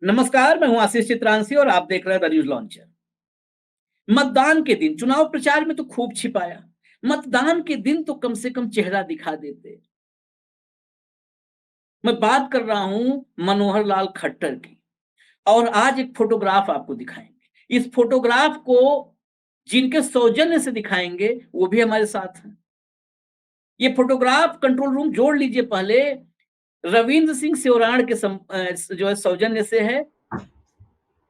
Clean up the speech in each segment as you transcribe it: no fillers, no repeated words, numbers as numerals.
नमस्कार, मैं हूं आशीष चित्रांशी और आप देख रहे हैं द न्यूज लॉन्चर। मतदान के दिन चुनाव प्रचार में तो खूब छिपाया। मतदान के दिन तो कम से कम चेहरा दिखा देते। मैं बात कर रहा हूं मनोहर लाल खट्टर की। और आज एक फोटोग्राफ आपको दिखाएंगे। इस फोटोग्राफ को जिनके सौजन्य से दिखाएंगे वो भी हमारे साथ हैं। ये फोटोग्राफ कंट्रोल रूम जोड़ लीजिए पहले। रविंद्र सिंह सेवराण के जो है सौजन्य से है।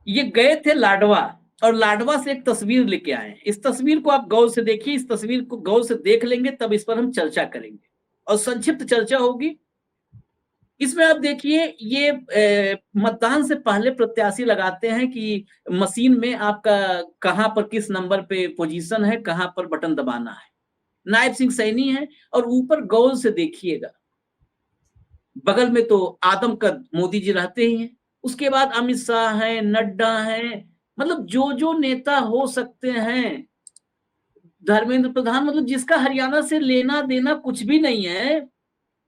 ये गए थे लाडवा और लाडवा से एक तस्वीर लेके आए हैं। इस तस्वीर को आप गौर से देखिए। इस तस्वीर को गौर से देख लेंगे तब इस पर हम चर्चा करेंगे और संक्षिप्त चर्चा होगी। इसमें आप देखिए ये मतदान से पहले प्रत्याशी लगाते हैं कि मशीन में आपका कहां पर किस नंबर पे पोजीशन है, कहां पर बटन दबाना है। नायब सिंह सैनी है और ऊपर गौर से देखिएगा बगल में तो आदमकद मोदी जी रहते ही हैं। उसके बाद अमित शाह हैं, नड्डा हैं, मतलब जो नेता हो सकते हैं, धर्मेंद्र प्रधान, मतलब जिसका हरियाणा से लेना देना कुछ भी नहीं है,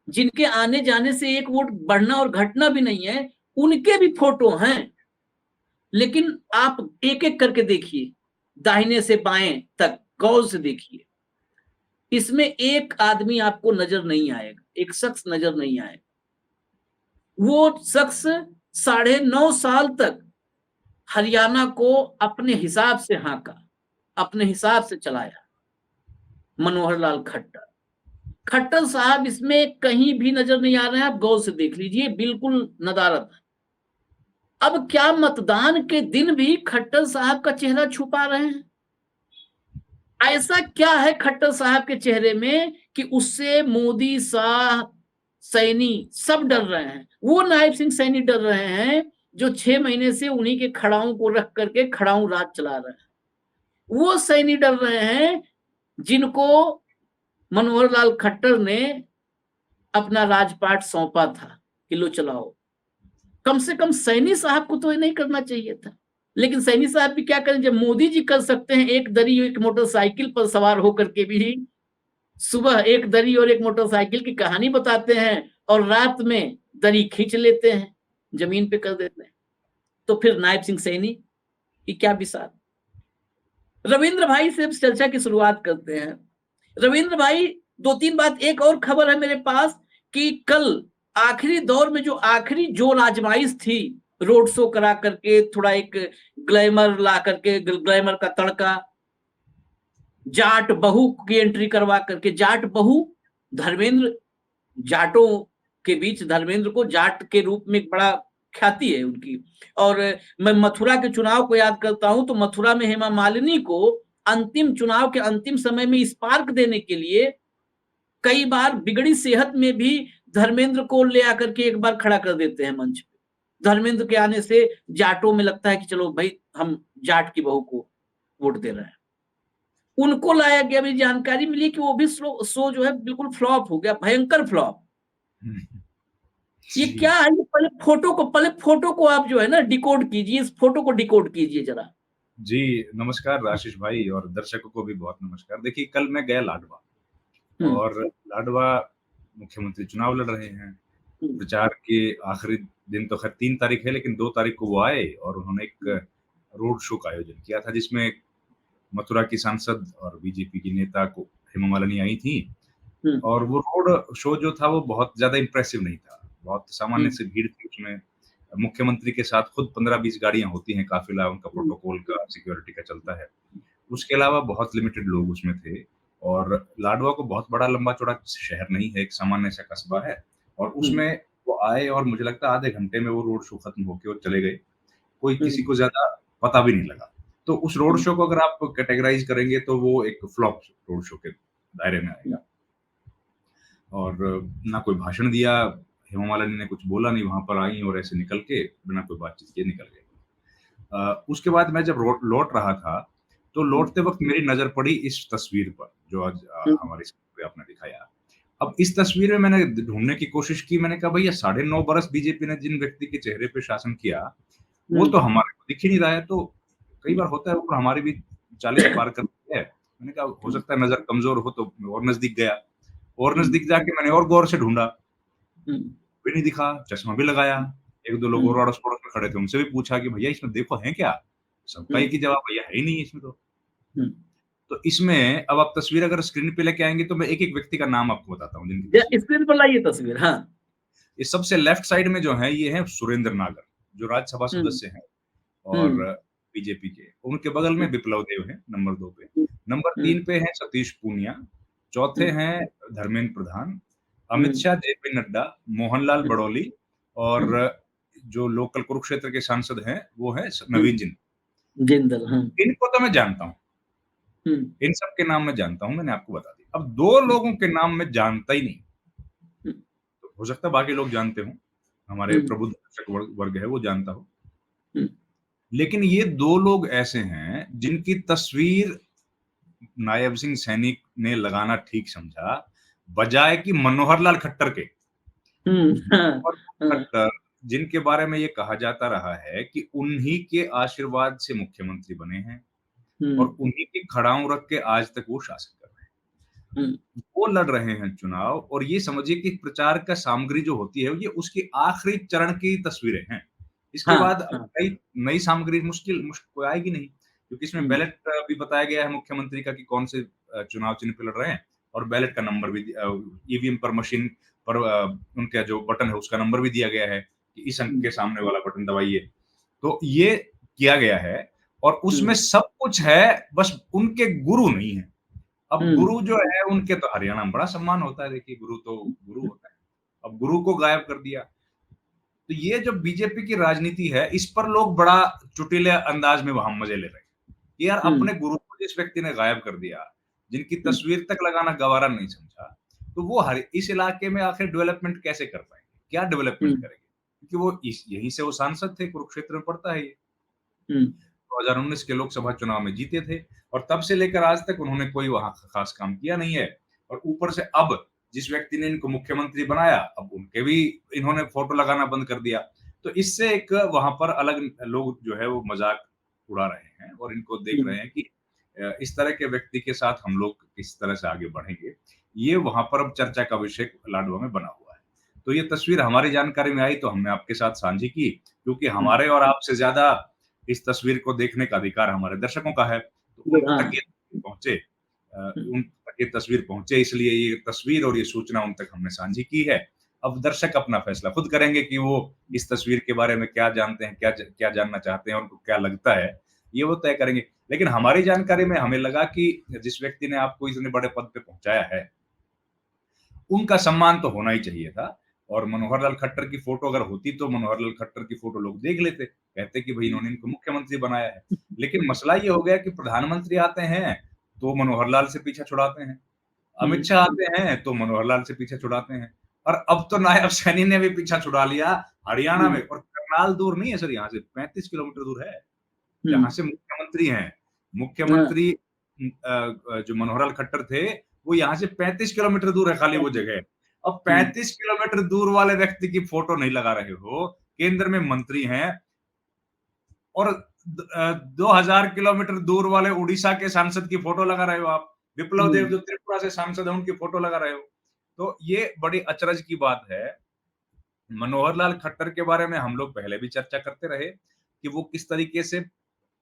जिनके आने जाने से एक वोट बढ़ना और घटना भी नहीं है, उनके भी फोटो हैं। लेकिन आप एक एक करके देखिए, दाहिने से बाएं तक गौर से देखिए। इसमें एक आदमी आपको नजर नहीं आएगा, एक शख्स नजर नहीं आएगा। वो शख्स 9.5 साल तक हरियाणा को अपने हिसाब से हाँका, अपने हिसाब से चलाया। मनोहर लाल खट्टर, खट्टर साहब इसमें कहीं भी नजर नहीं आ रहे हैं। आप गौर से देख लीजिए, बिल्कुल नदारद। अब क्या मतदान के दिन भी खट्टर साहब का चेहरा छुपा रहे हैं? ऐसा क्या है खट्टर साहब के चेहरे में कि उससे मोदी, शाह, सैनी सब डर रहे हैं? वो नायब सिंह सैनी डर रहे हैं जो 6 महीने से उन्हीं के खड़ाओं को रख करके खड़ाऊ राज चला रहे हैं। वो सैनी डर रहे हैं जिनको मनोहर लाल खट्टर ने अपना राजपाट सौंपा था कि लो चलाओ। कम से कम सैनी साहब को तो ये नहीं करना चाहिए था। लेकिन सैनी साहब भी क्या करें जब मोदी जी कर सकते हैं एक दरी एक मोटरसाइकिल पर सवार होकर के भी सुबह एक दरी और एक मोटरसाइकिल की कहानी बताते हैं और रात में दरी खींच लेते हैं, जमीन पे कर देते हैं। तो फिर नायब सिंह सैनी की क्या विसार। रविंद्र भाई से चर्चा की शुरुआत करते हैं। रविंद्र भाई, 2-3 बात। एक और खबर है मेरे पास कि कल आखिरी दौर में जो आखिरी जोर आजमाइश थी, रोड शो करा करके थोड़ा एक ग्लैमर ला करके, ग्लैमर का तड़का, जाट बहू की एंट्री करवा करके। जाट बहू, धर्मेंद्र, जाटों के बीच धर्मेंद्र को जाट के रूप में एक बड़ा ख्याति है उनकी। और मैं मथुरा के चुनाव को याद करता हूं तो मथुरा में हेमा मालिनी को अंतिम चुनाव के अंतिम समय में स्पार्क देने के लिए कई बार बिगड़ी सेहत में भी धर्मेंद्र को ले आकर के एक बार खड़ा कर देते हैं मंच पे। धर्मेंद्र के आने से जाटों में लगता है कि चलो भाई हम जाट की बहू को वोट दे रहे हैं। उनको लाया गया। अभी जानकारी मिली कि वो भी शो जो है बिल्कुल फ्लॉप हो गया, भयंकर फ्लॉप। ये क्या है? पहले फोटो को आप जो है ना डिकोड कीजिए, इस फोटो को डिकोड कीजिए जरा। जी, नमस्कार आशीष भाई और दर्शकों को भी बहुत नमस्कार। देखिए, कल मैं गया लाडवा और लाडवा मुख्यमंत्री चुनाव लड़ रहे हैं। प्रचार के आखिरी दिन तो खैर 3 तारीख है, लेकिन 2 तारीख को वो आए और उन्होंने एक रोड शो का आयोजन किया था, जिसमें मथुरा की सांसद और बीजेपी की नेता को हेमा मालिनी आई थी। और वो रोड शो जो था वो बहुत ज़्यादा इम्प्रेसिव नहीं था। बहुत सामान्य सी भीड़ थी उसमें। मुख्यमंत्री के साथ खुद 15-20 गाड़ियाँ होती हैं, काफ़िला उनका प्रोटोकॉल का, सिक्योरिटी का चलता है। उसके अलावा बहुत लिमिटेड लोग उसमें थे और लाडवा को बहुत बड़ा लंबा-चौड़ा शहर नहीं है, एक सामान्य सा कस्बा है और उसमें वो आए और मुझे लगता है आधे घंटे में वो रोड शो खत्म होके वो चले गए। कोई किसी को ज़्यादा पता भी नहीं लगा। तो उस रोड शो को अगर आप कैटेगराइज़ करेंगे तो वो एक फ्लॉप रोड शो के दायरे में आएगा। और ना कोई भाषण दिया, हेमा मालिनी ने कुछ बोला नहीं, वहाँ पर आई और ऐसे निकल के बिना कोई बातचीत किए निकल गई। उसके बाद मैं जब लौट रहा था, तो लौटते वक़्त मेरी नज़र पड़ी इस तस्वीर पर, जो आज हमारी स्क्रीन पे आपने दिखाया। अब इस तस्वीर में मैंने ढूँढने की कोशिश की, मैंने कहा भई ये 9.5 बरस बीजेपी ने जिन व्यक्ति के चेहरे पे शासन किया, वो तो हमारे को दिख ही नहीं रहा है। तो कई बार होता है ऊपर हमारी भी 40 पार कर दी है। मैंने कहा हो सकता है नज़र कमज़ोर हो तो और नज़दीक गया। और नज़दीक जाके मैंने और गौर से ढूँढा, भी नहीं दिखा, चश्मा भी लगाया, 1-2 लोग और अड़ोस-पड़ोस में खड़े थे, उनसे भी पूछा कि भैया इसमें देखो है क्या? सबका एक ही जवाब, भैया है ही नहीं इसमें तो। तो इसमें अब आप तस्वीर अगर स्क्रीन पे लेके आएँगे तो मैं एक-एक व्यक्ति का नाम आपको बताता हूँ जिनकी तस्वीर। स्क्रीन पर लाइए तस्वीर। हाँ। ये सबसे लेफ्ट साइड में जो है ये है सुरेंद्र नागर, जो राज्यसभा सदस्य हैं और बीजेपी के। उनके बगल में बिप्लब देव हैं नंबर 2 पे। नंबर 3 पे हैं सतीश पूनिया, चौथे हैं धर्मेंद्र प्रधान, अमित शाह, जेपी नड्डा, मोहनलाल बड़ौली और जो लोकल कुरुक्षेत्र के सांसद हैं वो हैं नवीन जिंदल। जिंदल। हाँ। इनको तो मैं जानता हूँ। इन सब के नाम मैं जानता हूँ, मैंने आपको बता दिया। अब 2 लोगों के नाम मैं जानता ही नहीं। तो हो सकता है बाकी लोग जानते हों, हमारे प्रबुद्ध दर्शक वर्ग है वो जानता हो। लेकिन ये 2 लोग ऐसे हैं जिनकी तस्वीर नायब सिंह सैनी ने लगाना ठीक समझा, बजाय कि मनोहर लाल खट्टर के। और खट्टर जिनके बारे में ये कहा जाता रहा है कि उन्हीं के आशीर्वाद से मुख्यमंत्री बने हैं और उन्हीं की खड़ाऊं रख के आज तक वो शासन कर रहे हैं। वो लड़ रहे हैं चुनाव और ये समझिए कि प्रचार का सामग्री जो होती है ये उसकी आखिरी चरण की तस्वीरें हैं। इसके बाद नई नई सामग्री मुश्किल आएगी नहीं, क्योंकि इसमें बैलेट भी बताया गया है मुख्यमंत्री का कि कौन से चुनाव चिन्ह पे लड़ रहे हैं और बैलेट का नंबर भी ईवीएम पर मशीन पर उनका जो बटन है उसका नंबर भी दिया गया है कि इस अंक के सामने वाला बटन दबाइए। तो ये किया गया है और उसमें सब कुछ है, बस उनके गुरु नहीं है। अब गुरु जो है उनके तो हरियाणा में बड़ा सम्मान होता है, देखिए गुरु तो गुरु होता है। अब गुरु को गायब कर दिया। तो ये जो बीजेपी की राजनीति है इस पर लोग बड़ा चुटीले अंदाज में वहां मजे ले रहे हैं कि यार अपने गुरु को जिस व्यक्ति ने गायब कर दिया, जिनकी तस्वीर तक लगाना गवारा नहीं समझा, तो वो इस इलाके में आखिर डेवलपमेंट कैसे कर पाएंगे? क्या डेवलपमेंट करेंगे? क्योंकि वो यहीं से वो सांसद थे, कुरुक्षेत्र में पड़ता है ये। 2019 के लोकसभा चुनाव में जीते थे और तब से लेकर आज तक उन्होंने कोई वहां खास काम किया नहीं है। और ऊपर से अब जिस व्यक्ति ने इनको मुख्यमंत्री बनाया, अब उनके भी इन्होंने फोटो लगाना बंद कर दिया। तो इससे एक वहां पर अलग लोग जो है वो मजाक उड़ा रहे हैं और इनको देख रहे हैं कि इस तरह के व्यक्ति के साथ हम लोग किस तरह से आगे बढ़ेंगे। ये वहां पर अब चर्चा का विषय लाडवा में बना हुआ है। तो ये तस्वीर हमारी जानकारी में आई तो हमने आपके साथ साझी की, क्योंकि हमारे और आपसे ज्यादा इस तस्वीर को देखने का अधिकार हमारे दर्शकों का है। तो उन तक ये पहुंचे, उन तक ये तस्वीर पहुंचे, इसलिए ये तस्वीर और ये सूचना उन तक हमने साझी की है। अब दर्शक अपना फैसला खुद करेंगे कि वो इस तस्वीर के बारे में क्या जानते हैं, क्या जानना चाहते हैं, उनको क्या लगता है, ये वो तय करेंगे। लेकिन हमारी जानकारी में हमें लगा कि जिस व्यक्ति ने आपको इतने बड़े पद पे पहुंचाया है, उनका सम्मान तो होना ही चाहिए था। और मनोहर लाल खट्टर की फोटो अगर होती तो मनोहर लाल खट्टर की फोटो लोग देख लेते, कहते कि भाई इन्होंने इनको मुख्यमंत्री बनाया है। लेकिन मसला ये हो गया कि प्रधानमंत्री आते हैं तो मनोहर लाल से पीछा छुड़ाते हैं, अमित शाह आते हैं तो मनोहर लाल से पीछा छुड़ाते हैं, और अब तो नायब सैनी ने भी पीछा छुड़ा लिया हरियाणा में। और करनाल दूर नहीं है सर, यहाँ से 35 किलोमीटर दूर है जहां से मुख्यमंत्री हैं। मुख्यमंत्री जो मनोहर लाल खट्टर थे वो यहाँ से 35 किलोमीटर दूर है खाली वो जगह। अब 35 किलोमीटर दूर वाले व्यक्ति की फोटो नहीं लगा रहे हो, केंद्र में मंत्री हैं, और 2000 किलोमीटर दूर वाले उड़ीसा के सांसद की फोटो लगा रहे हो आप। बिप्लब देव जो त्रिपुरा से सांसद है उनकी फोटो लगा रहे हो। तो ये बड़ी अचरज की बात है। मनोहर लाल खट्टर के बारे में हम लोग पहले भी चर्चा करते रहे कि वो किस तरीके से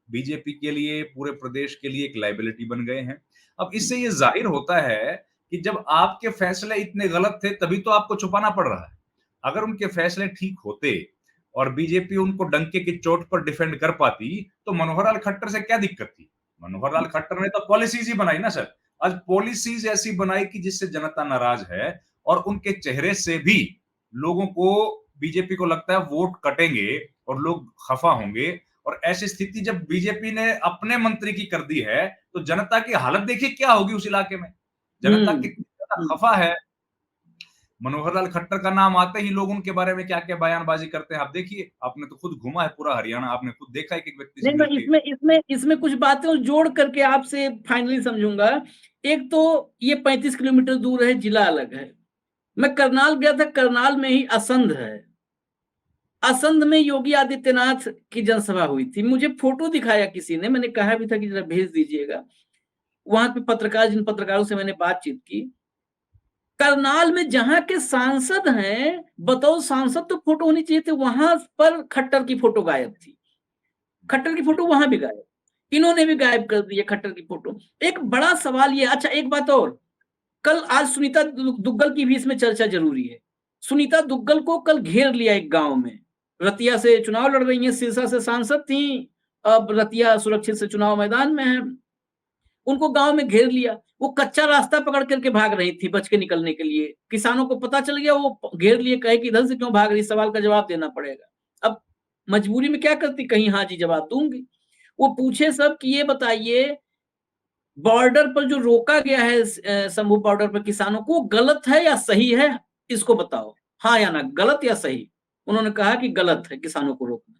बीजेपी के लिए, पूरे प्रदेश के लिए एक लायबिलिटी बन गए हैं। अब इससे ये जाहिर होता है कि जब आपके फैसले इतने गलत थे तभी तो आपको छुपाना पड़ रहा है। अगर उनके फैसले ठीक होते और बीजेपी उनको डंके की चोट पर डिफेंड कर पाती तो मनोहर लाल खट्टर से क्या दिक्कत थी? मनोहर लाल खट्टर ने तो पॉलिसीज ही बनाई ना सर। आज पॉलिसीज ऐसी बनाई कि जिससे जनता नाराज है और उनके चेहरे से भी लोगों को, बीजेपी को लगता है वोट कटेंगे और लोग खफा होंगे। और ऐसी स्थिति जब बीजेपी ने अपने मंत्री की कर दी है तो जनता की हालत देखिए क्या होगी उस इलाके में। जनता कितनी ज्यादा खफा है। मनोहर लाल खट्टर का नाम आते ही लोग उनके बारे में क्या-क्या बयानबाजी करते हैं। आप देखिए, आपने तो खुद घूमा है पूरा हरियाणा, आपने खुद देखा है कि एक व्यक्ति से नहीं, मैं इसमें कुछ बातें और जोड़ करके आपसे फाइनली समझूंगा। एक तो ये 35 किलोमीटर दूर है, जिला अलग है। मैं करनाल गया था, करनाल में ही असंध है। असंध में योगी आदित्यनाथ की जनसभा हुई थी। मुझे फोटो दिखाया किसी ने, मैंने कहा भी था कि जरा भेज दीजिएगा। वहां पे जिन पत्रकारों से मैंने बातचीत की, करनाल में जहां के सांसद हैं, बतौर सांसद तो फोटो होनी चाहिए थी, वहां पर खट्टर की फोटो गायब थी। खट्टर की फोटो वहां भी गायब, इन्होंने भी गायब कर दी है खट्टर की फोटो। एक बड़ा सवाल ये, अच्छा एक बात और, कल आज सुनीता दुग्गल की भी इसमें चर्चा जरूरी है। सुनीता दुग्गल को कल घेर लिया एक गांव में, रतिया से चुनाव लड़ रही हैं, सिरसा से सांसद थी, अब रतिया सुरक्षित से चुनाव मैदान में है, उनको गांव में घेर लिया। वो कच्चा रास्ता पकड़ करके भाग रही थी बच के निकलने के लिए, किसानों को पता चल गया, वो घेर लिए, कहे कि इधर से क्यों भाग रही, सवाल का जवाब देना पड़ेगा। अब मजबूरी में क्या करती, कहीं हाँ जी जवाब दूंगी। वो पूछे सब कि ये बताइए, बॉर्डर पर जो रोका गया है शंभू बॉर्डर पर किसानों को, गलत है या सही है, इसको बताओ, हाँ या ना, गलत या सही। उन्होंने कहा कि गलत है किसानों को रोकना,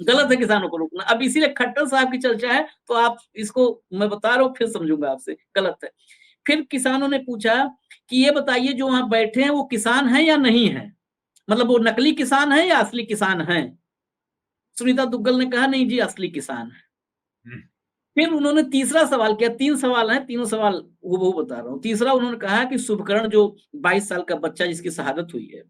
गलत है किसानों को रोकना। अब इसीलिए खट्टर साहब की चर्चा है, तो आप इसको, मैं बता रहा हूँ फिर समझूंगा आपसे, गलत है। फिर किसानों ने पूछा कि ये बताइए जो वहां बैठे हैं वो किसान हैं या नहीं है, मतलब वो नकली किसान है या असली किसान है। सुनीता दुग्गल ने कहा नहीं जी असली किसान है। फिर उन्होंने तीसरा सवाल किया, 3 सवाल हैं, तीनों सवाल वो बता रहा हूँ। तीसरा उन्होंने कहा कि शुभकरण जो 22 साल का बच्चा जिसकी शहादत हुई है,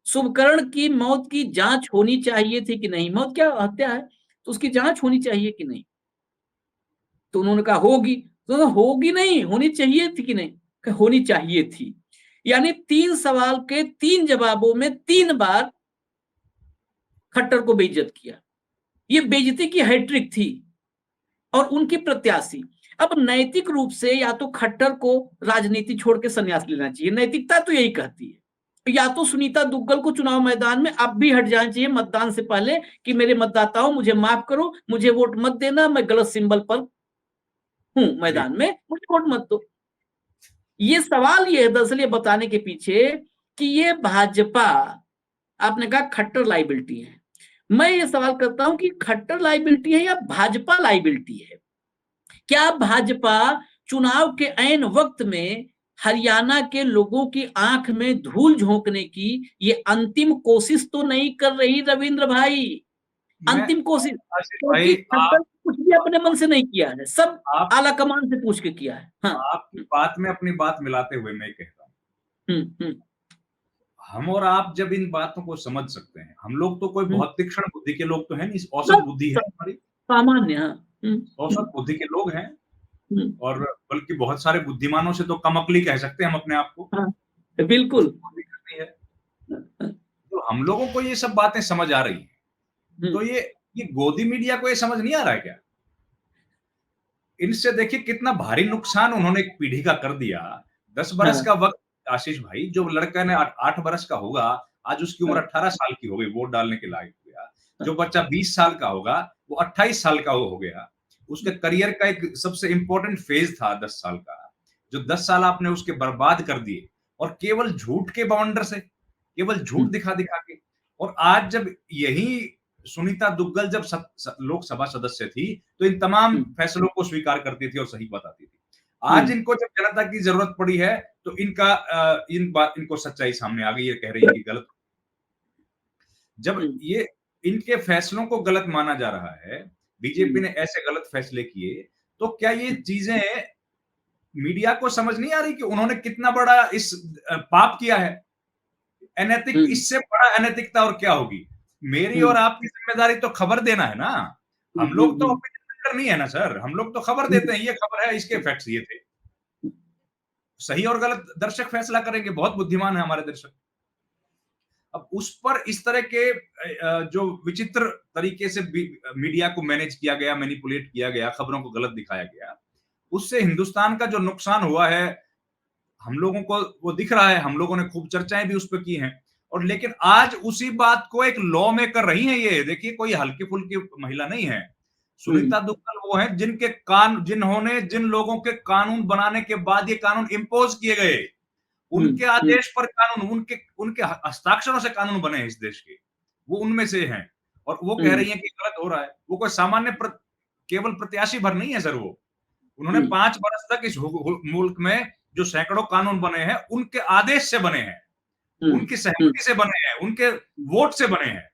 शुभकरण की मौत की जांच होनी चाहिए थी कि नहीं, मौत क्या हत्या है तो उसकी जांच होनी चाहिए कि नहीं। तो उन्होंने कहा होगी, तो होगी नहीं, होनी चाहिए थी कि नहीं, होनी चाहिए थी। यानी 3 सवाल के 3 जवाबों में 3 बार खट्टर को बेइज्जत किया। ये बेइज्जती की हैट्रिक थी। और उनकी प्रत्याशी, अब नैतिक रूप से या तो खट्टर को राजनीति छोड़ के संन्यास लेना चाहिए, नैतिकता तो यही कहती है, या तो सुनीता दुग्गल को चुनाव मैदान में अब भी हट जाना चाहिए मतदान से पहले कि मेरे मतदाताओं मुझे माफ करो, मुझे वोट मत देना, मैं गलत सिंबल पर हूं मैदान में, मुझे वोट मत दो। ये सवाल ये है दरअसल ये बताने के पीछे कि ये भाजपा, आपने कहा खट्टर लाइबिलिटी है, मैं ये सवाल करता हूं कि खट्टर लाइबिलिटी है या भाजपा लाइबिलिटी है। क्या भाजपा चुनाव के ऐन वक्त में हरियाणा के लोगों की आंख में धूल झोंकने की ये अंतिम कोशिश तो नहीं कर रही रविंद्र भाई, अंतिम कोशिश, क्योंकि खट्टर कुछ भी अपने मन से नहीं किया है, सब आला कमान से पूछ के किया है। हाँ, आपकी बात में अपनी बात मिलाते हुए मैं कहता हूँ, हम और आप जब इन बातों को समझ सकते हैं, हम लोग तो कोई बहुत तीक्ष्ण बुद्धि के लोग तो हैं नहीं, औसत बुद्धि है हमारी, सामान्य, औसत बुद्धि के लोग हैं, और बल्कि बहुत सारे बुद्धिमानों से तो कम अकली कह सकते हैं हम अपने आप को। हाँ, बिल्कुल है। तो हम लोगों को ये सब बातें समझ आ रही हैं, तो ये गोदी मीडिया को ये समझ नहीं आ रहा है क्या? इनसे देखिए कितना भारी नुकसान उन्होंने एक पीढ़ी का कर दिया। 10 बरस का वक्त, आशीष भाई, जो लड़का ने 8 बरस का होगा, आज उसकी उम्र 18 साल की हो गई, वोट डालने के लायक हो गया। जो बच्चा 20 साल का होगा, वो 28 साल का हो गया। उसके करियर का एक सबसे इंपॉर्टेंट फेज था 10 साल का, जो 10 साल आपने उसके बर्बाद कर दिए, और केवल झूठ के बाउंडर से, केवल झूठ दिखा-दिखा के। और आज जब यही सुनीता दुग्गल जब लोकसभा सदस्य थी, तो इन तमाम फैसलों को स्वीकार करती थी और सही बताती थी। आज इनको जब जनता की जरूरत पड़ी है, तो इनको सच्चाई सामने आ गई, ये कह रही है कि गलत। जब ये इनके फैसलों को गलत माना जा रहा है, बीजेपी ने ऐसे गलत फैसले किए, तो क्या ये चीजें मीडिया को समझ नहीं आ रही कि उन्होंने कितना बड़ा इस पाप किया है? अनैतिक, इससे बड़ा अनैतिकता और क्या होगी? मेरी और आपकी जिम्मेदारी तो खबर देना है ना। हम लोग तो ओपिनियन नहीं है ना सर, हम लोग तो खबर देते हैं, ये खबर है, इसके फैक्ट्स ये थे। सही और गलत दर्शक फैसला करेंगे, बहुत बुद्धिमान है हमारे दर्शक। अब उस पर इस तरह के जो विचित्र तरीके से मीडिया को मैनेज किया गया, मैनिपुलेट किया गया, खबरों को गलत दिखाया गया, उससे हिंदुस्तान का जो नुकसान हुआ है, हम लोगों को वो दिख रहा है। हम लोगों ने खूब चर्चाएं भी उस पर की हैं, और लेकिन आज उसी बात को एक लॉ में कर रही हैं। ये देखिए, कोई हल्की फुल्की महिला नहीं है। सुनीता दुग्गल वो है जिन्होंने जिन लोगों के कानून बनाने के बाद ये कानून इंपोज किए गए, उनके आदेश पर कानून, उनके हस्ताक्षरों से कानून बने हैं इस देश के, वो उनमें से हैं। और वो कह रही हैं कि गलत हो रहा है। वो कोई सामान्य केवल प्रत्याशी भर नहीं है सर, वो उन्होंने 5 वर्ष तक इस मुल्क में जो सैकड़ों कानून बने हैं, उनके आदेश से बने हैं, उनकी सहमति से बने हैं, उनके वोट से बने हैं।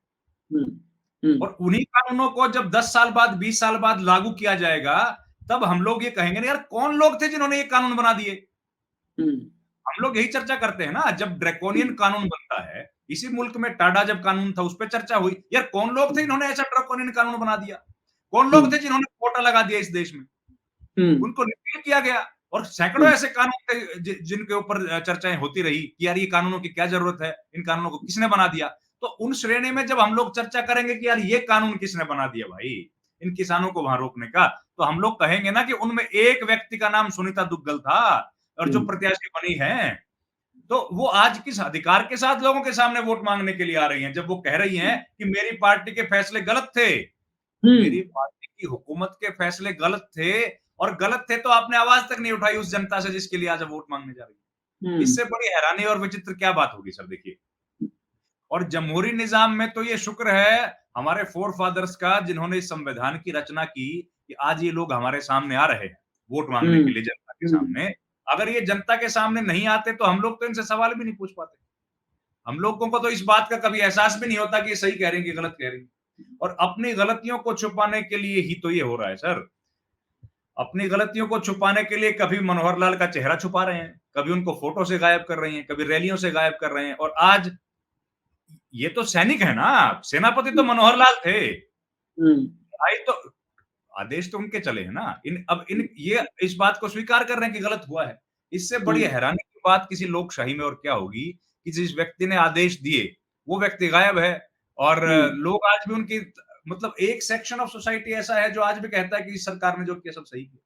और उन्हीं कानूनों को जब 10 साल बाद, 20 साल बाद लागू किया जाएगा, तब हम लोग ये कहेंगे यार कौन लोग थे जिन्होंने ये कानून बना दिए। हम लोग यही चर्चा करते हैं ना, जब ड्रैकोनियन कानून बनता है, इसी मुल्क में टाडा जब कानून था उस पे चर्चा हुई, यार कौन लोग थे इन्होंने ऐसा ड्रैकोनियन कानून बना दिया? कौन लोग थे जिन्होंने कोटा लगा दिया इस देश में? उनको रिपील किया गया और सैकड़ों ऐसे कानून थे जिनके ऊपर चर्चाएं होती रही कि यार ये कानूनों की क्या जरूरत है, इन कानूनों को किसने बना दिया। तो उन श्रेणी में जब हम लोग चर्चा करेंगे कि यार ये कानून किसने बना दिया भाई इन किसानों को वहां रोकने का, तो हम लोग कहेंगे ना कि उनमें एक व्यक्ति का नाम सुनीता दुग्गल था और जो प्रत्याशी बनी है, तो वो आज किस अधिकार के साथ लोगों के सामने वोट मांगने के लिए आ रही हैं, जब वो कह रही हैं कि मेरी पार्टी के फैसले गलत थे। मेरी पार्टी की हुकूमत के फैसले गलत थे, और गलत थे तो आपने आवाज तक नहीं उठाई उस जनता से जिसके लिए आज वोट मांगने जा रही है। इससे बड़ी हैरानी और विचित्र क्या बात होगी सर, देखिए। और जमहूरी निजाम में तो ये शुक्र है हमारे फोर फादर्स का, जिन्होंने इस संविधान की रचना की कि आज ये लोग हमारे सामने आ रहे हैं वोट मांगने के लिए जनता के सामने। अगर ये जनता के सामने नहीं आते तो हम लोग तो इनसे सवाल भी नहीं पूछ पाते। हम लोगों को तो इस बात का कभी एहसास भी नहीं होता कि ये सही कह रहे हैं कि गलत कह रहे हैं। और अपनी गलतियों को छुपाने के लिए ही तो ये हो रहा है सर। अपनी गलतियों को छुपाने के लिए कभी मनोहर लाल का चेहरा छुपा रहे हैं, कभी उनको फोटो से गायब कर रहे हैं, कभी रैलियों से गायब कर रहे हैं। और आज ये तो सैनिक है ना, सेनापति तो मनोहर लाल थे। भाई तो आदेश तो उनके चले हैं ना। इन ये इस बात को स्वीकार कर रहे हैं कि गलत हुआ है। इससे बड़ी हैरानी की बात किसी लोकशाही में और क्या होगी कि जिस व्यक्ति ने आदेश दिए वो व्यक्ति गायब है, और लोग आज भी उनकी, मतलब एक सेक्शन ऑफ सोसाइटी ऐसा है जो आज भी कहता है कि इस सरकार ने जो किया सब सही किया।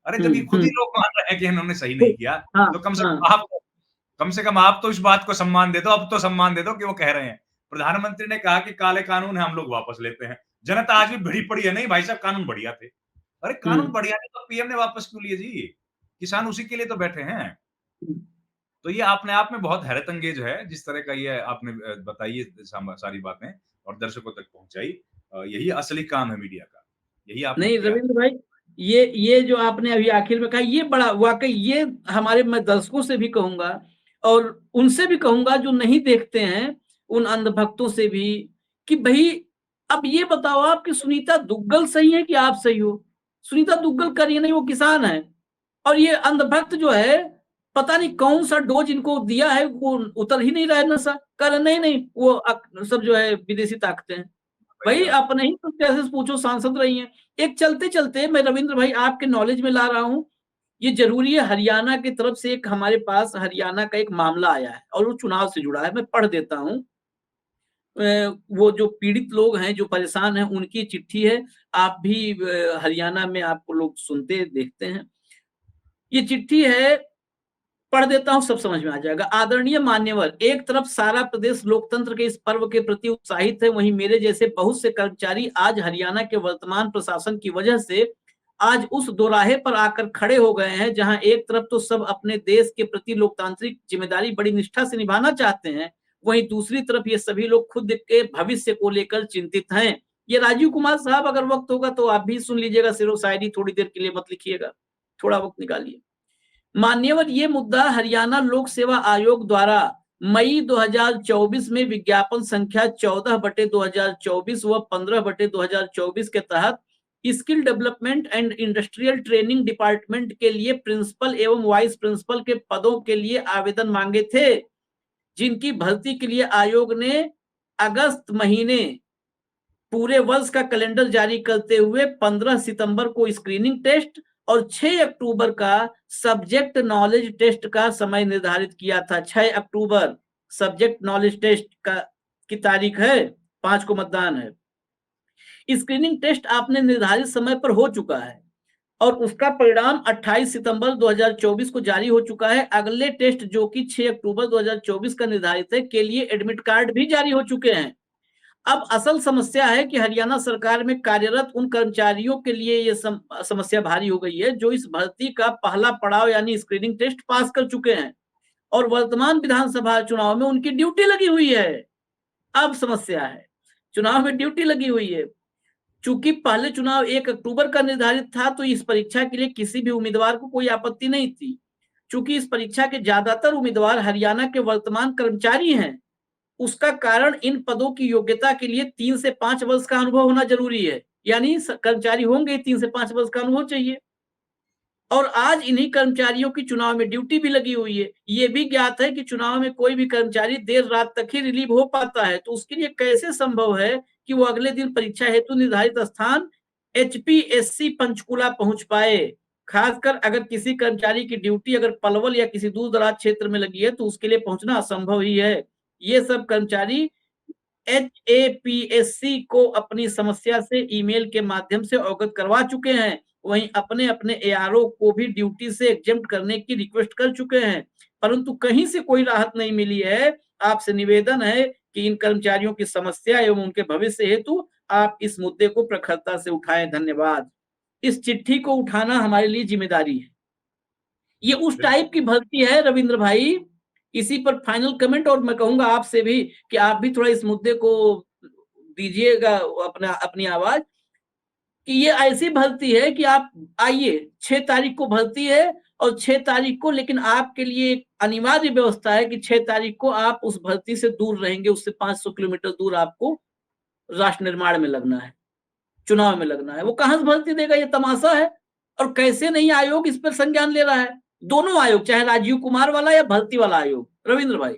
अरे जब ये खुद ही लोग मान रहे हैं कि इन्होंने सही नहीं किया, तो कम से कम आप तो इस बात को सम्मान दे दो। अब तो सम्मान दे दो कि वो कह रहे हैं। प्रधानमंत्री ने कहा कि काले कानून है, हम लोग वापस लेते हैं। जनता आज भी भिड़ी पड़ी है, नहीं भाई साहब कानून बढ़िया थे। अरे कानून बढ़िया थे तो पीएम ने वापस क्यों लिए जी? किसान उसी के लिए तो बैठे हैं। तो ये अपने आप में बहुत हैरत अंगेज है जिस तरह का ये आपने बताई सारी बातें और दर्शकों तक पहुंचाई। यही असली काम है मीडिया का। यही आपने नहीं रविंद्र भाई, ये जो आपने अभी आखिर में कहा, ये बड़ा वाकई, ये हमारे, मैं दर्शकों से भी कहूंगा और उनसे भी कहूंगा जो नहीं देखते हैं, उन अंधभक्तों से भी, कि भाई अब ये बताओ आप कि सुनीता दुग्गल सही है कि आप सही हो? सुनीता दुग्गल कर रही नहीं, वो किसान है। और ये अंधभक्त जो है, पता नहीं कौन सा डोज इनको दिया है, वो उतर ही नहीं रहा है नशा। कर नहीं नहीं वो सब जो है विदेशी ताकतें हैं भाई। अपने ही तो कैसे पूछो, सांसद रही हैं। एक चलते चलते मैं रविंद्र भाई आपके नॉलेज में ला रहा हूं, ये जरूरी है, हरियाणा की तरफ से एक हमारे पास हरियाणा का एक मामला आया है और वो चुनाव से जुड़ा है, मैं पढ़ देता हूं। वो जो पीड़ित लोग हैं, जो परेशान हैं, उनकी चिट्ठी है। आप भी हरियाणा में आपको लोग सुनते देखते हैं। ये चिट्ठी है, पढ़ देता हूं, सब समझ में आ जाएगा। आदरणीय मान्यवर, एक तरफ सारा प्रदेश लोकतंत्र के इस पर्व के प्रति उत्साहित है, वहीं मेरे जैसे बहुत से कर्मचारी आज हरियाणा के वर्तमान प्रशासन की वजह से आज उस दोराहे पर आकर खड़े हो गए हैं जहां एक तरफ तो सब अपने देश के प्रति लोकतांत्रिक जिम्मेदारी बड़ी निष्ठा से निभाना चाहते हैं, वहीं दूसरी तरफ ये सभी लोग खुद के भविष्य को लेकर चिंतित हैं। ये राजीव कुमार साहब, अगर वक्त होगा तो आप भी सुन लीजिएगा, शेरो शायरी थोड़ी देर के लिए मत लिखिएगा, थोड़ा वक्त निकालिए। मान्यवर, ये मुद्दा हरियाणा लोक सेवा आयोग द्वारा मई 2024 में विज्ञापन संख्या 14/2024 व 15/2024 के तहत skill development and industrial training department के लिए प्रिंसिपल एवं वाइस प्रिंसिपल के पदों के लिए आवेदन मांगे थे, जिनकी भर्ती के लिए आयोग ने अगस्त महीने पूरे वर्ष का कैलेंडर जारी करते हुए 15 सितंबर को स्क्रीनिंग टेस्ट और 6 अक्टूबर का सब्जेक्ट नॉलेज टेस्ट का समय निर्धारित किया था। 6 अक्टूबर सब्जेक्ट नॉलेज टेस्ट का की तारीख है, 5 को मतदान है। स्क्रीनिंग टेस्ट आपने निर्धारित समय पर हो चुका है और उसका परिणाम 28 सितंबर 2024 को जारी हो चुका है। अगले टेस्ट जो कि 6 अक्टूबर 2024 का निर्धारित है के लिए एडमिट कार्ड भी जारी हो चुके हैं। अब असल समस्या है कि हरियाणा सरकार में कार्यरत उन कर्मचारियों के लिए ये समस्या भारी हो गई है जो इस भर्ती का पहला पड़ाव यानी स्क्रीनिंग टेस्ट पास कर चुके हैं और वर्तमान विधानसभा चुनाव में उनकी ड्यूटी लगी हुई है। अब समस्या है, चुनाव में ड्यूटी लगी हुई है। चूंकि पहले चुनाव 1 अक्टूबर का निर्धारित था तो इस परीक्षा के लिए किसी भी उम्मीदवार को कोई आपत्ति नहीं थी। चूंकि इस परीक्षा के ज्यादातर उम्मीदवार हरियाणा के वर्तमान कर्मचारी हैं, उसका कारण इन पदों की योग्यता के लिए 3 से 5 वर्ष का अनुभव होना जरूरी है, यानी कर्मचारी होंगे 3 से 5 वर्ष का अनुभव चाहिए। और आज इन्हीं कर्मचारियों की चुनाव में ड्यूटी भी लगी हुई है। ये भी ज्ञात है कि चुनाव में कोई भी कर्मचारी देर रात तक ही रिलीव हो पाता है, तो उसके लिए कैसे संभव है कि वो अगले दिन परीक्षा हेतु निर्धारित स्थान एचपीएससी पंचकुला पहुंच पाए। खासकर अगर किसी कर्मचारी की ड्यूटी अगर पलवल या किसी दूर दराज क्षेत्र में लगी है तो उसके लिए पहुंचना असंभव ही है। ये सब कर्मचारी एचएपीएससी को अपनी समस्या से ईमेल के माध्यम से अवगत करवा चुके हैं। वहीं अपने-अपने एआरओ को भी ड्यूटी से एग्जेम्प्ट करने की रिक्वेस्ट कर चुके हैं, परंतु कहीं से कोई राहत नहीं मिली है। आपसे निवेदन है कि इन कर्मचारियों की समस्या एवं उनके भविष्य हेतु आप इस मुद्दे को प्रखरता से उठाएं। धन्यवाद। इस चिट्ठी को उठाना हमारे लिए जिम्मेदारी है। ये उस टाइप की भर्ती है रविंद्र भाई। इसी पर फाइनल कमेंट, और मैं कहूंगा आपसे भी कि आप भी थोड़ा इस मुद्दे को दीजिएगा अपना अपनी आवाज, कि ये ऐसी भर्ती है कि आप आइए, 6 तारीख को भर्ती है और 6 तारीख को, लेकिन आपके लिए एक अनिवार्य व्यवस्था है कि 6 तारीख को आप उस भर्ती से दूर रहेंगे, उससे 500 किलोमीटर दूर आपको राष्ट्र निर्माण में लगना है, चुनाव में लगना है। वो कहां से भर्ती देगा, ये तमाशा है। और कैसे नहीं आयोग इस पर संज्ञान ले रहा है, दोनों आयोग, चाहे राजीव कुमार वाला या भर्ती वाला आयोग। रविंद्र भाई,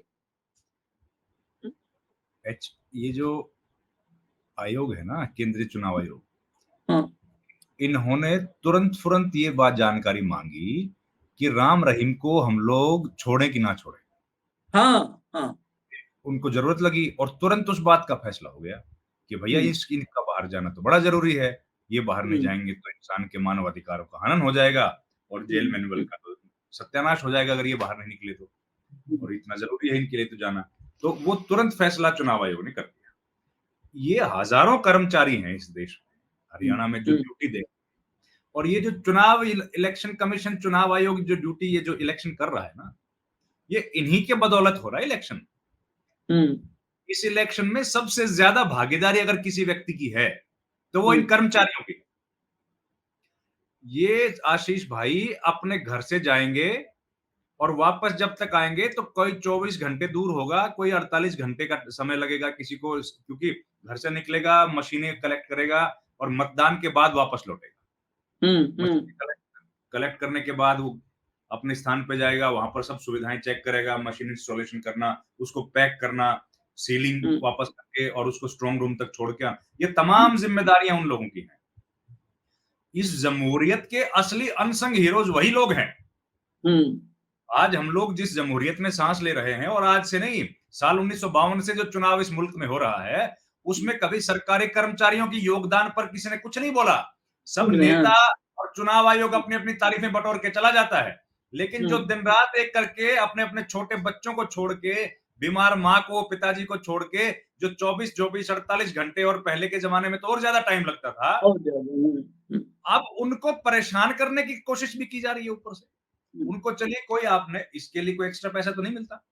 ये जो आयोग है ना, केंद्रीय चुनाव आयोग, हाँ, इन्होंने तुरंत ये बात जानकारी मांगी कि राम रहीम को हम लोग छोड़ें कि ना छोड़ें। हाँ, हाँ, उनको जरूरत लगी और तुरंत उस बात का फैसला हो गया कि भैया इनका बाहर जाना तो बड़ा जरूरी है। ये बाहर नहीं जाएंगे तो इंसान के मानव अधिकारों का हनन हो जाएगा और जेल मैनुअल का तो सत्यानाश हो जाएगा अगर ये बाहर नहीं निकले तो, और इतना जरूरी है इनके लिए तो जाना। तो वो तुरंत फैसला चुनाव आयोग ने कर दिया। ये हजारों कर्मचारी हैं इस देश में, हरियाणा में जो ड्यूटी दे, और ये जो चुनाव इलेक्शन कमीशन, चुनाव आयोग जो ड्यूटी, ये जो इलेक्शन कर रहा है ना, ये इन्हीं के बदौलत हो रहा है इलेक्शन। इस इलेक्शन में सबसे ज्यादा भागीदारी अगर किसी व्यक्ति की है तो वो इन कर्मचारियों की। ये आशीष भाई अपने घर से जाएंगे और वापस जब तक आएंगे तो कोई 24 घंटे दूर होगा, कोई 48 घंटे का समय लगेगा किसी को, क्योंकि घर से निकलेगा, मशीनें कलेक्ट करेगा और मतदान के बाद वापस लौटेगा। कलेक्ट करने के बाद वो अपने स्थान पे जाएगा, वहां पर सब सुविधाएं चेक करेगा, मशीन इंस्टॉलेशन करना, उसको पैक करना, सीलिंग वापस करके और उसको स्ट्रॉन्ग रूम तक छोड़ के, ये तमाम जिम्मेदारियां उन लोगों की हैं। इस जमहूरियत के असली अनसंग हीरोज वही लोग हैं। आज हम लोग जिस जमहूरियत में सांस ले रहे हैं, और आज से नहीं, साल 1952 से जो चुनाव इस मुल्क में हो रहा है, उसमें कभी सरकारी कर्मचारियों की योगदान पर किसी ने कुछ नहीं बोला। सब नेता और चुनाव आयोग अपनी अपनी तारीफें बटोर के चला जाता है, लेकिन जो दिन रात एक करके अपने अपने छोटे बच्चों को छोड़ के, बीमार माँ को, पिताजी को छोड़ के, जो 24 48 घंटे, और पहले के जमाने में तो और ज्यादा टाइम लगता था, अब उनको परेशान करने की कोशिश भी की जा रही है ऊपर से। उनको, चलिए कोई, आपने इसके लिए कोई एक्स्ट्रा पैसा तो नहीं मिलता,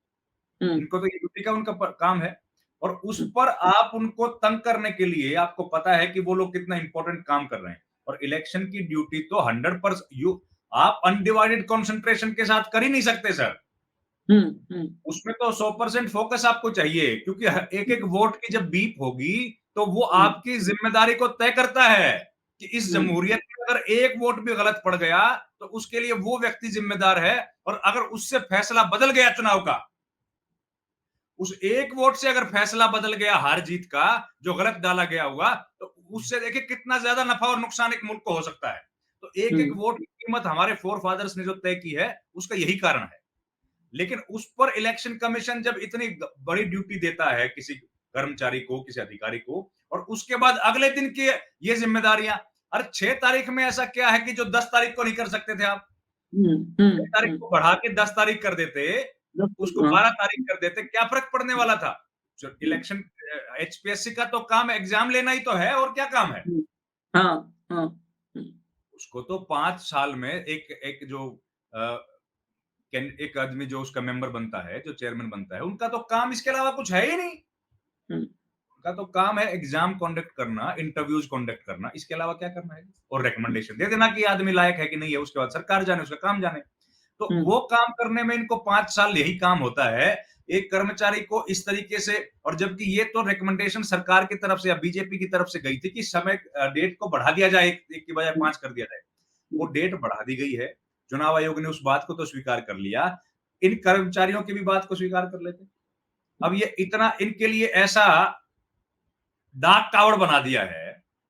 इनको तो ये ड्यूटी का उनका काम है, और उस पर आप उनको तंग करने के लिए, आपको पता है कि वो लोग कितना इंपॉर्टेंट काम कर रहे हैं, और इलेक्शन की ड्यूटी तो 100% आप अनडिवाइडेड कंसंट्रेशन के साथ कर ही नहीं सकते सर। उसमें तो 100% फोकस आपको चाहिए, क्योंकि एक एक वोट की जब बीप होगी तो वो आपकी जिम्मेदारी को तय करता है कि इस जमहूरियत में अगर एक वोट भी गलत पड़ गया तो उसके लिए वो व्यक्ति जिम्मेदार है, और अगर उससे फैसला बदल गया चुनाव का, उस एक वोट से अगर फैसला बदल गया हार जीत का, जो गलत डाला गया हुआ, तो उससे देखिए कितना ज्यादा नफा और नुकसान एक मुल्क को हो सकता है। तो एक एक वोट की कीमत हमारे फोर फादर्स ने जो तय की है, उसका यही कारण है। लेकिन उस पर इलेक्शन कमीशन जब इतनी बड़ी ड्यूटी देता है किसी कर्मचारी को, किसी अधिकारी को, और उसके बाद अगले दिन की ये जिम्मेदारियां, अरे 6 तारीख में ऐसा क्या है कि जो 10 तारीख को नहीं कर सकते थे आप? 6 तारीख को बढ़ा के 10 तारीख कर देते, उसको 12 तारीख कर देते, क्या फर्क पड़ने वाला था? इलेक्शन, एचपीएससी का तो काम एग्जाम लेना ही तो है, और क्या काम है? उसको तो 5 साल में एक जो एक आदमी जो उसका मेंबर बनता है, जो चेयरमैन बनता है, उनका तो काम इसके अलावा कुछ है ही नहीं। उनका तो काम है एग्जाम कंडक्ट करना, इंटरव्यूज कंडक्ट करना, इसके अलावा क्या करना है? और रिकमेंडेशन दे देना कि आदमी लायक है कि नहीं है, उसके बाद सरकार जाने, उसका काम जाने। तो वो काम करने में इनको 5 साल यही काम होता है, एक कर्मचारी को इस तरीके से। और जबकि ये तो रिकमेंडेशन सरकार की तरफ से या बीजेपी की तरफ से गई थी कि समय, डेट को बढ़ा दिया जाए, 1 की बजाय 5 कर दिया जाए। वो डेट बढ़ा दी गई है, चुनाव आयोग ने उस बात को तो स्वीकार कर लिया, इन कर्मचारियों की भी बात को स्वीकार कर लेते। अब ये इतना इनके लिए ऐसा डाक कावड़ बना दिया है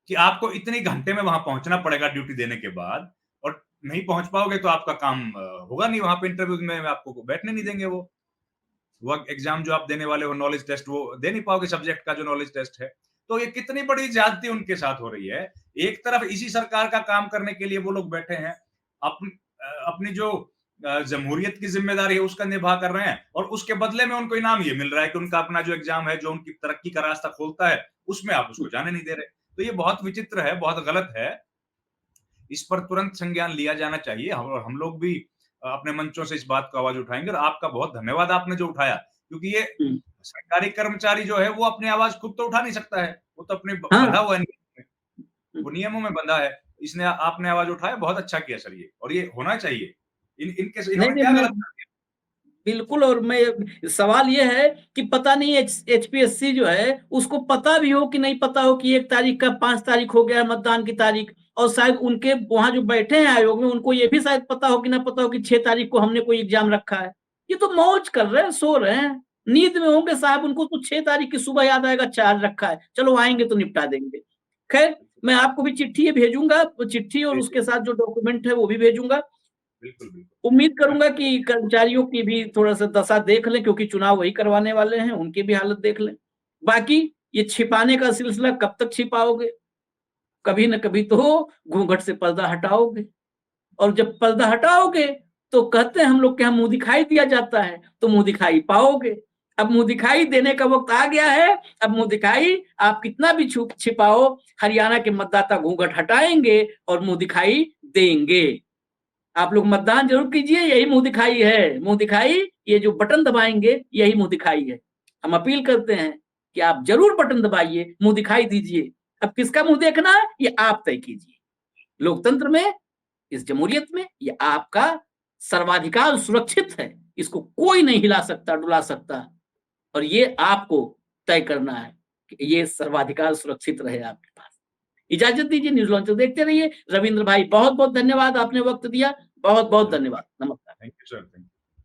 कि आपको इतने घंटे में वहां पहुंचना पड़ेगा ड्यूटी देने के बाद, और नहीं पहुंच पाओगे तो आपका काम होगा नहीं वहां पे, इंटरव्यू में आपको बैठने नहीं देंगे। वो एग्जाम जो आप देने वाले हो, नॉलेज टेस्ट, वो दे नहीं पाओगे, सब्जेक्ट का जो नॉलेज टेस्ट है। तो ये कितनी बड़ी ज्यादती उनके साथ हो रही है। एक तरफ इसी सरकार का काम करने के लिए वो लोग बैठे हैं, अपनी जो जमहूरियत की जिम्मेदारी है उसका निभा कर रहे हैं, और उसके बदले में उनको इनाम ये मिल रहा है कि उनका अपना जो एग्जाम है, जो उनकी तरक्की का रास्ता खोलता है, उसमें आप उसको जाने नहीं दे रहे। तो ये बहुत विचित्र है, बहुत गलत है। इस पर तुरंत संज्ञान लिया जाना चाहिए। हम लोग भी अपने मंचों से इस बात को आवाज उठाएंगे, और आपका बहुत धन्यवाद आपने जो उठाया, क्योंकि ये सरकारी कर्मचारी जो है वो अपनी आवाज खुद तो उठा नहीं सकता है, वो तो अपने बंधा हुआ है, वो नियमों में बंधा है। इसने आपने आवाज उठाया, बहुत अच्छा किया सर ये, और ये होना चाहिए। इन्होंने क्या गलत कर दिया? बिल्कुल। और मैं सवाल ये है कि पता नहीं एचपीएससी जो है उसको पता भी हो कि नहीं पता हो कि 1 तारीख का 5 तारीख हो गया मतदान की तारीख, और शायद उनके वहां जो बैठे हैं आयोग में उनको ये भी शायद पता हो कि ना पता हो कि 6 तारीख को हमने कोई एग्जाम रखा है। ये तो मौज कर रहे हैं, सो रहे हैं, नींद में होंगे साहब। उनको तो 6 तारीख की सुबह याद आएगा 4 रखा है, चलो आएंगे तो निपटा देंगे। खैर, मैं आपको भी चिट्ठी भेजूंगा, चिट्ठी और उसके साथ जो डॉक्यूमेंट है वो भी भेजूंगा। बिल्कुल। उम्मीद करूंगा कि कर्मचारियों की भी थोड़ा सा दशा देख लें, क्योंकि चुनाव वही करवाने वाले हैं, उनकी भी हालत देख लें। बाकी ये छिपाने का सिलसिला कब तक छिपाओगे? कभी न कभी तो घूंघट से पर्दा हटाओगे, और जब पर्दा हटाओगे तो कहते हैं हम लोग के यहाँ मुंह दिखाई दिया जाता है, तो मुंह दिखाई पाओगे। अब मुंह दिखाई देने का वक्त आ गया है। अब मुंह दिखाई आप कितना भी छिपाओ, हरियाणा के मतदाता घूंघट हटाएंगे और मुंह दिखाई देंगे। आप लोग मतदान जरूर कीजिए, यही मुंह दिखाई है। मुंह दिखाई, ये जो बटन दबाएंगे यही मुंह दिखाई है। हम अपील करते हैं कि आप जरूर बटन दबाइए, मुंह दिखाई दीजिए। अब किसका मुंह देखना है ये आप तय कीजिए। लोकतंत्र में, इस जमहूरियत में, ये आपका सर्वाधिकार सुरक्षित है, इसको कोई नहीं हिला सकता, डुला सकता, और ये आपको तय करना है कि ये सर्वाधिकार सुरक्षित रहे आपके पास। इजाजत दीजिए, न्यूज लॉन्चर देखते रहिए। रविंद्र भाई बहुत बहुत धन्यवाद, आपने वक्त दिया, बहुत बहुत धन्यवाद। नमस्कार। Thank you sir.